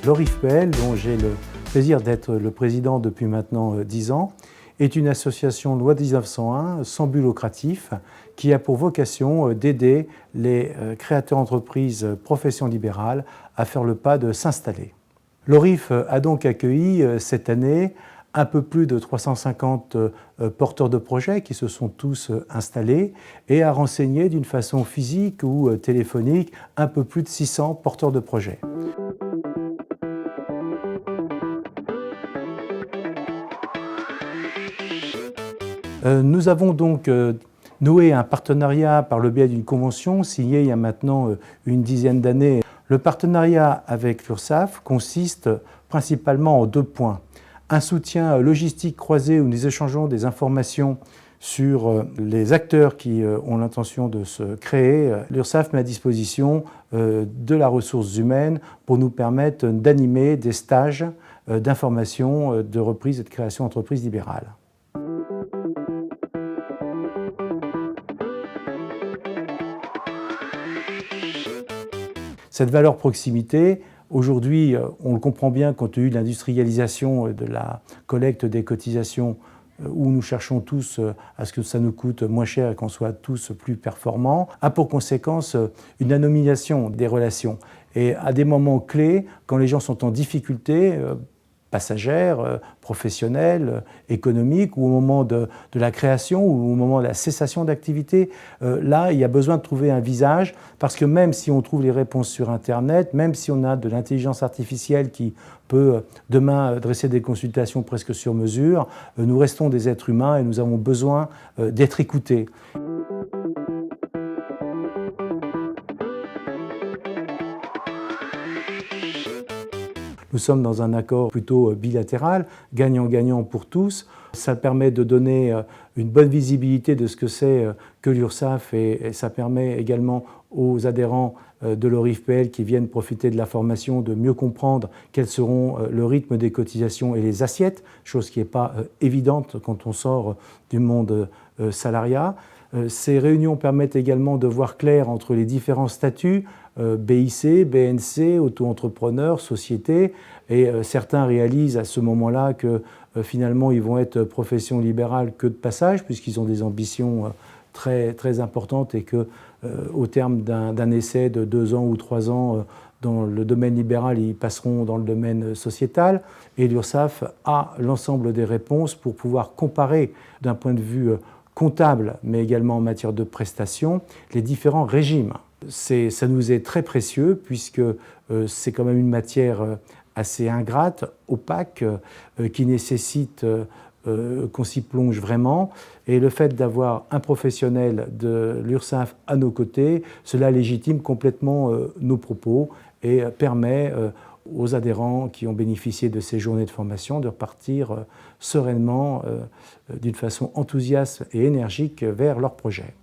L'ORIF-PL, dont j'ai le plaisir d'être le président depuis maintenant 10 ans, est une association loi 1901 sans but lucratif qui a pour vocation d'aider les créateurs d'entreprises profession libérale à faire le pas de s'installer. L'ORIF a donc accueilli cette année un peu plus de 350 porteurs de projets qui se sont tous installés et a renseigné d'une façon physique ou téléphonique un peu plus de 600 porteurs de projets. Nous avons donc noué un partenariat par le biais d'une convention signée il y a maintenant une dizaine d'années. Le partenariat avec l'URSSAF consiste principalement en 2 points. Un soutien logistique croisé où nous échangeons des informations sur les acteurs qui ont l'intention de se créer. L'URSSAF met à disposition de la ressource humaine pour nous permettre d'animer des stages d'information, de reprise et de création d'entreprises libérales. Cette valeur proximité, aujourd'hui, on le comprend bien compte tenu de l'industrialisation de la collecte des cotisations où nous cherchons tous à ce que ça nous coûte moins cher et qu'on soit tous plus performants, a pour conséquence une anonymisation des relations. Et à des moments clés, quand les gens sont en difficulté, passagère, professionnelle, économique, ou au moment de la création, ou au moment de la cessation d'activité, là, il y a besoin de trouver un visage, parce que même si on trouve les réponses sur Internet, même si on a de l'intelligence artificielle qui peut demain dresser des consultations presque sur mesure, nous restons des êtres humains et nous avons besoin d'être écoutés. Nous sommes dans un accord plutôt bilatéral, gagnant-gagnant pour tous. Ça permet de donner une bonne visibilité de ce que c'est que l'URSSAF et ça permet également aux adhérents de l'ORIF-PL qui viennent profiter de la formation de mieux comprendre quels seront le rythme des cotisations et les assiettes, chose qui n'est pas évidente quand on sort du monde salariat. Ces réunions permettent également de voir clair entre les différents statuts, BIC, BNC, auto-entrepreneur, société, et certains réalisent à ce moment-là que finalement ils vont être profession libérale que de passage puisqu'ils ont des ambitions très, très importantes et que au terme d'un essai de 2 ans ou 3 ans dans le domaine libéral, ils passeront dans le domaine sociétal. Et l'URSSAF a l'ensemble des réponses pour pouvoir comparer d'un point de vue comptable, mais également en matière de prestations, les différents régimes. Ça nous est très précieux puisque c'est quand même une matière assez ingrate, opaque, qui nécessite qu'on s'y plonge vraiment. Et le fait d'avoir un professionnel de l'URSSAF à nos côtés, cela légitime complètement nos propos et permet aux adhérents qui ont bénéficié de ces journées de formation de repartir sereinement, d'une façon enthousiaste et énergique vers leur projet.